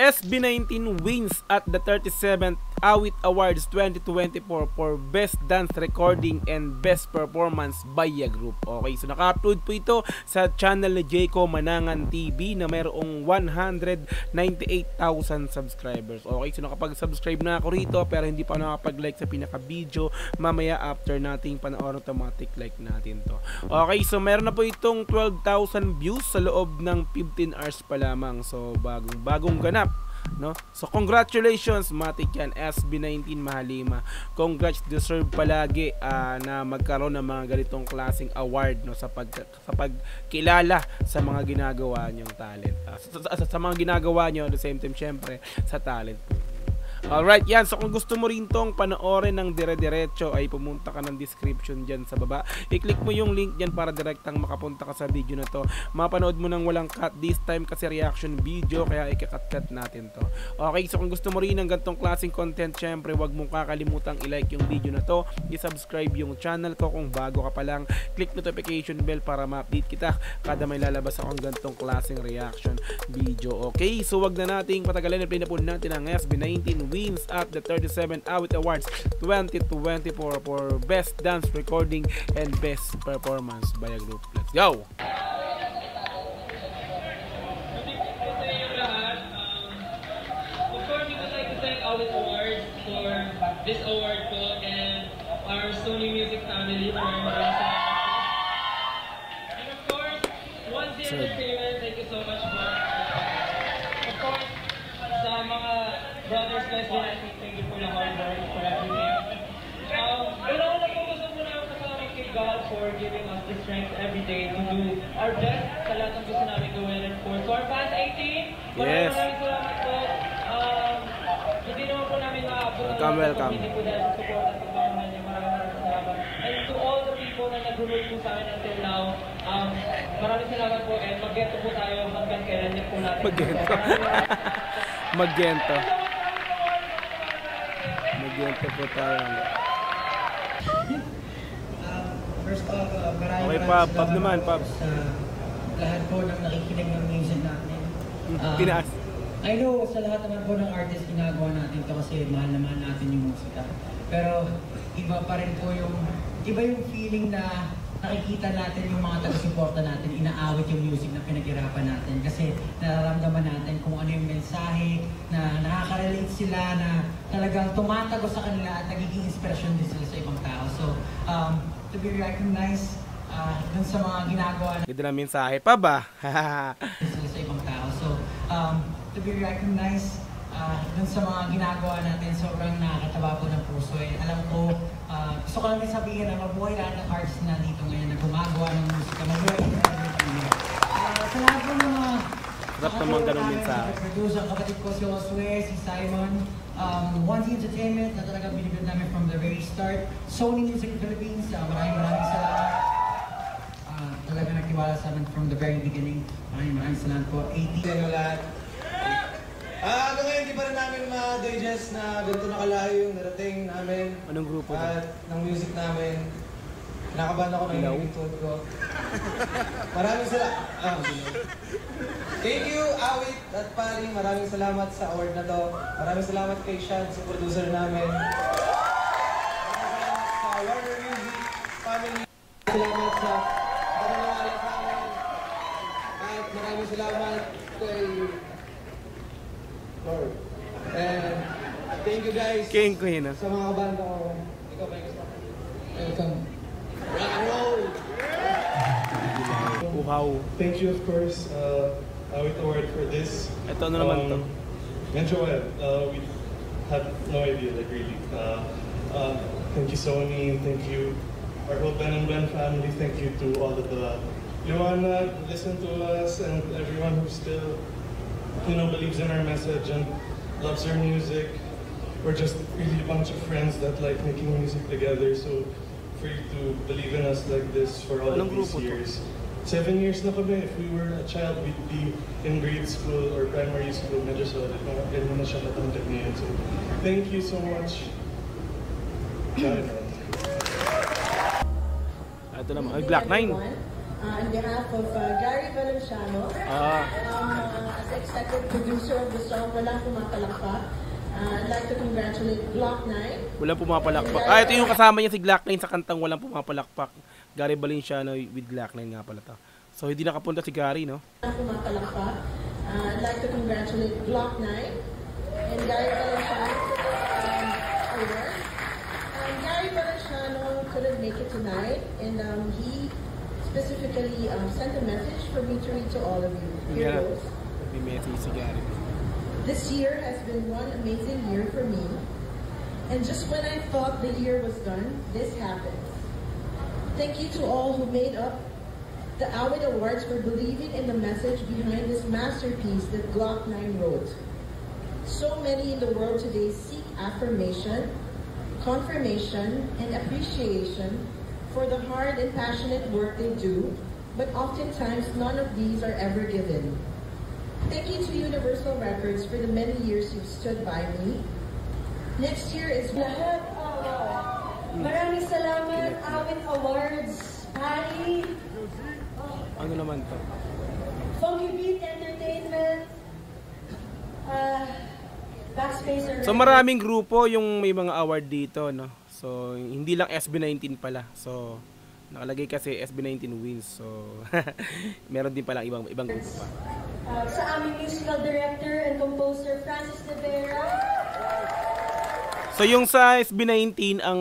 SB19 wins at the 37th Awit Awards 2024 for Best Dance Recording and Best Performance by a Group. Okay, so naka-upload po ito sa channel ni Jayco Manangan TV na mayroong 198,000 subscribers. Okay, so nakapag-subscribe na ako rito pero hindi pa nakapag-like sa pinaka-video. Mamaya after nating panoorin automatic like natin to. Okay, so meron na po itong 12,000 views sa loob ng 15 hours pa lamang. So bagong ganap, no? So congratulations, matik yan, SB19 Mahalima. Congrats, deserve palagi na magkaroon ng mga ganitong klaseng award, no, sa pagkilala sa mga ginagawa nyong talent, sa mga ginagawa nyo, at the same time syempre sa talent po. Alright, yan. So kung gusto mo rin tong panoorin ng dire-diretso ay pumunta ka ng description dyan sa baba. I-click mo yung link dyan para direktang makapunta ka sa video na to. Mapanood mo ng walang cut this time kasi reaction video, kaya ikakat-cut natin to. Okay, so kung gusto mo rin ng gantong klaseng content, syempre wag mong kakalimutang i-like yung video na to, i-subscribe yung channel ko kung bago ka pa lang, click notification bell para ma-update kita kada may lalabas akong gantong klaseng reaction video. Okay, so wag na nating patagalin, i-play na po natin ang SB19 wins at the 37th Awit Awards 2024 for Best Dance Recording and Best Performance by a Group. Let's go! Of course, we would like to thank Awit Awards for this award po and our Sony Music family. And of course, One Zero Entertainment, thank you so much po. Of course, sa mga brothers, guys, thank you for the hard work, for everything. Pero una po gusto muna ako kasama kay God for giving us the strength every day to do our best sa lahat ng gusto namin gawin. And for our fans 18, maraming salamat po. Hindi naman po namin maabot ang welcome. Hindi po dahil sa support at pagmamahal niyo. Maraming salamat. And to all the people na nag-root po sa akin until now, maraming salamat po and mag-gento po tayo hanggang kailan niyo po natin. Mag-gento. Mag-gento po tayo. First off, maraming Okay, Pab naman, Pab. Sa lahat po ng nakikinig ng music natin. Pinaas. I know sa lahat naman po ng artist ginagawa natin to kasi mahal naman natin yung musika. Pero iba pa rin po yung feeling na nakikita natin yung mga taga-suporta natin, inaawit yung music na pinaghirapan natin kasi nararamdaman natin kung ano yung mensahe na nakaka-relate sila, na talagang tumatago sa kanila at nagiging inspirasyon din sila sa ibang tao. So, to be recognized dun sa mga ginagawa natin. Ganda na mensahe pa ba? Sila sa ibang tao. So, to be recognized dun sa mga ginagawa natin, sobrang nakakataba po ng puso. Alam ko, gusto ko lang sabihin na mabuhay lahat ng artists na dito ngayon na gumagawa ng musika. Mabuhay din natin. Sa lahat po ng mga producer, kapatid ko si Oswe, si Simon, One Zero Entertainment na talaga binibig namin from the very start. Sony Music Philippines, maraming salamat. Talaga nagtiwala sa amin from the very beginning. Maraming salamat po. 80 Hello lahat. Hanggang ngayon, di pa rin namin ma-digest na ganito na kalayo yung narating namin. Anong grupo at ng music namin. Nakabahan ako ng YouTube ko. Maraming salamat. Thank you, Awit at Pari. Maraming salamat sa award na to. Maraming salamat kay Shad, sa producer namin. Maraming salamat sa Warner Music family. Salamat sa pananawala sa amin. At maraming salamat kay Lord. And thank you guys King ko yun, sa mga banda ko. Ikaw ba gusto? Welcome. Rock and roll! Wow. Thank you, of course, Awit Award for this. Ito ano naman to? Medyo we had no idea, like really. Thank you, Sony. Thank you, our whole Ben and Ben family. Thank you to all of the Joanna, listen to us, and everyone who still, believes in our message and loves our music. We're just really a bunch of friends that like making music together. So for you to believe in us like this for all of these years. 7 years na kami. If we were a child, we'd be in grade school or primary school. Medyo solid. Ganun na siya katangkad ngayon. So thank you so much. Ito naman. Ay, Black 9. on behalf of Gary Valenciano, as executive producer of the song Walang Pumapalakpak. I'd like to congratulate Glock 9. Walang Pumapalakpak. Ito yung kasama niya si Glock 9 sa kantang Walang Pumapalakpak. Gary Valenciano with Glock 9 nga pala to. So hindi nakapunta si Gary, no? Walang Pumapalakpak. I'd like to congratulate Glock 9 and Gary Valenciano. Gary Valenciano couldn't make it tonight, and he specifically sent a message for me to read to all of you. Here goes. This year has been one amazing year for me, and just when I thought the year was done, this happened. Thank you to all who made up the Awit Awards for believing in the message behind this masterpiece that Glock 9 wrote. So many in the world today seek affirmation, confirmation, and appreciation for the hard and passionate work they do, but oftentimes none of these are ever given. Thank you to Universal Records for the many years you've stood by me. Next year is lahat. Maraming salamat, Awit Awards, Patty. Ano naman to? Funky Beat Entertainment. Backspacer. So maraming grupo yung may mga award dito, no? So hindi lang SB19 pala. So nakalagay kasi SB19 wins. So meron din palang ibang grupo pa. Sa aming musical director and composer Francis De Vera. So yung sa SB19 ang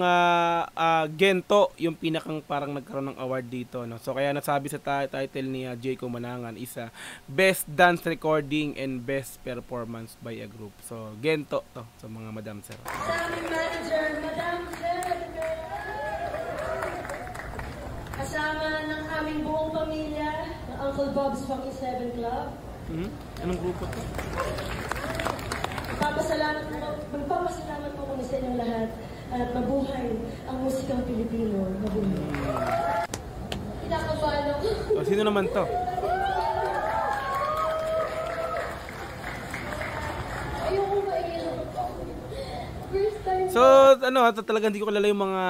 Gento yung pinakang parang nagkaroon ng award dito, no. So kaya nasabi sa title ni Jayco Manangan is Best Dance Recording and Best Performance by a Group. So Gento to sa mga Madam Sir. Sa aming manager Madam Sir kasama ng aming buong pamilya, Uncle Bob's Funky 7 Club. Anong grupo to? Magpapasalamat po kami sa inyong lahat at mabuhay ang musikang Pilipino. Mabuhay. Kinakabahan ako. Sino naman to? Ayoko maiyak. First time. So talagang hindi ko kilala yung mga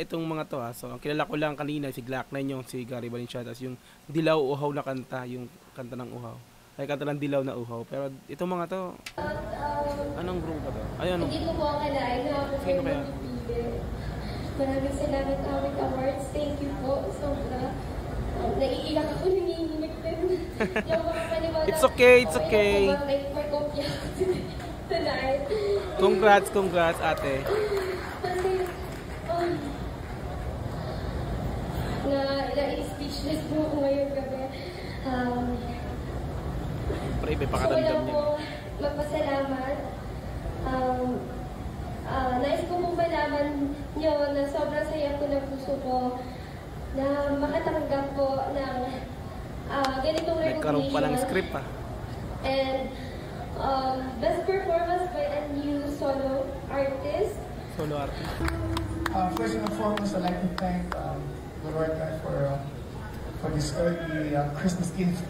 itong mga to ha. So ang kilala ko lang kanina si Glock 9 yung si Gary Valenciano, yung Dilaw Uhaw na kanta, yung kanta ng Uhaw. Ay kanta ng Dilaw na Uhaw. Pero itong mga to, anong grupo to? Ayun. Hindi ko po ang kalain na ako kayo magpipili. Maraming salamat Awit Awards. Thank you po. Sobra. Naiiyak ako, nanginginig din. It's okay, it's okay. Tonight. Congrats ate. Kasi, na-speechless po ako ngayong gabi. Pre, may pakadamdam niya. Gusto ko lang po magpasalamat. Nais ko pong malaman nyo na sobrang saya ko ng puso ko na makatanggap po ng ganitong recognition. Nagkaroon pa ng script ha. And best performance by a new solo artist. Solo artist. First and foremost, I'd like to thank the Lord God for this early Christmas gift.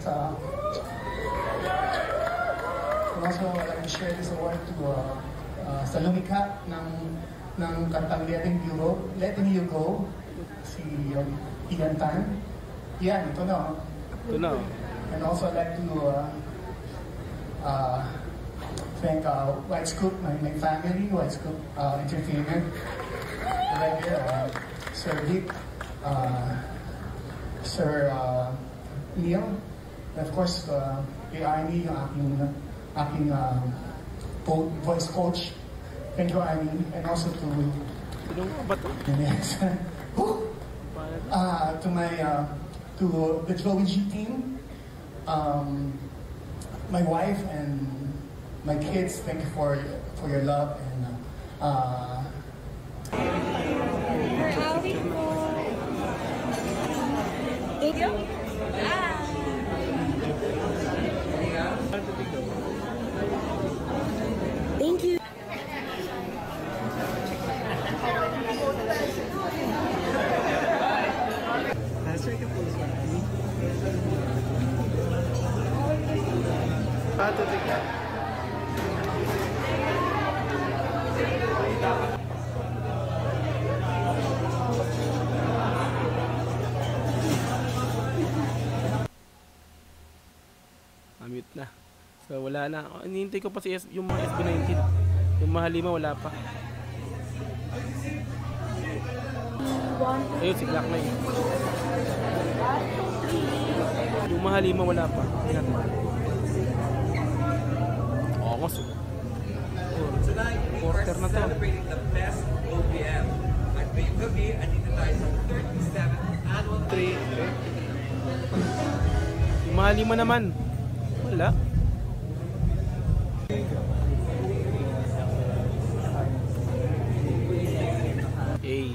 And also, I'd like to share this award to sa lumikha ng kantang Letting You Go, si Ian Tan. Ian, ito na. Ito na. And also, I'd like to thank White Scoop, my family, White Scoop Entertainment. Right here, Sir Dick, Sir Neil, and of course, kay Arnie, yung aking voice coach. Thank you, Arnie, and also to the Joey G team, my wife and my kids. Thank you for your love and Thank you. Thank you. Mute na. So wala na. Hinihintay ko pa si yung mga SB19. Yung Mahalima wala pa. Ayun si Glock 9. Yung Mahalima wala pa. Tingnan mo. Ongos. Quarter na to. Celebrating the best OPM. At ngayong gabi, andito tayo sa 37th Annual 3. Yung Mahalima naman. Wala. Okay.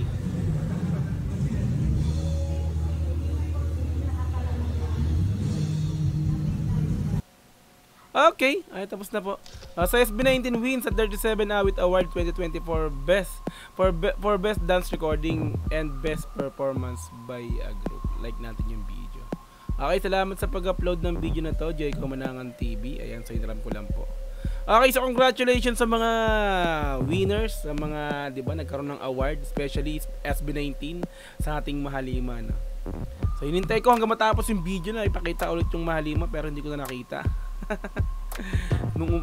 Okay, ay tapos na po. Sa SB19 wins at 37 Awit Award 2024 for best dance recording and best performance by a group. Like natin yung video. Okay, salamat sa pag-upload ng video na to, Joy Kumanangan TV. Ayan, so inaram ko lang po. Okay, so congratulations sa mga winners, sa mga, 'di ba, nagkaroon ng award, especially SB19 sa ating Mahalima, no? So hinintay ko hanggang matapos yung video na ipakita ulit yung Mahalima, pero hindi ko na nakita.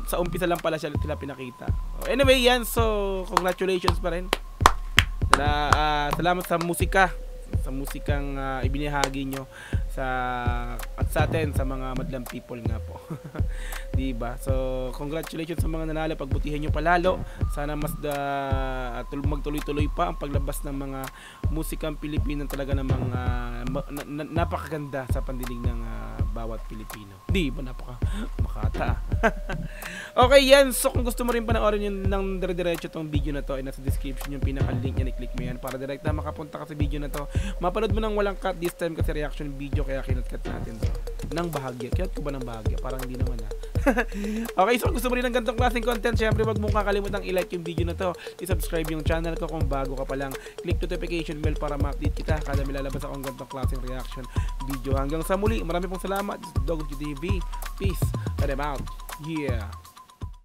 Sa umpisa lang pala sila pinakita. Anyway, yan, so congratulations pa rin. Salamat sa musika, sa musikang ibinahagi nyo at sa atin, sa mga madlang people nga po. Diba? So congratulations sa mga nanalo, pagbutihan nyo palalo. Sana mas magtuloy-tuloy pa ang paglabas ng mga musikang Pilipino, talaga ng mga napakaganda sa pandinig ng bawat Pilipino. Di ba makata? Okay, yan. So kung gusto mo rin panoorin yun ng dire-diretso tong video na to, ay nasa description yung pinaka-link yan, i-click mo yan para direct na makapunta ka sa video na to. Mapanood mo ng walang cut this time kasi reaction video, kaya kinat-cut natin to ng bahagya. Kinat ko ba ng bahagya? Parang hindi naman Okay, so kung gusto mo rin ng ganitong klaseng content, syempre wag mong kakalimutan i-like yung video na to, i-subscribe yung channel ko kung bago ka pa lang, click notification bell para ma-update kita kada may lalabas akong ganitong klaseng reaction video. Hanggang sa muli, marami pong salamat. This is Dog TV. Peace. And I'm out. Yeah.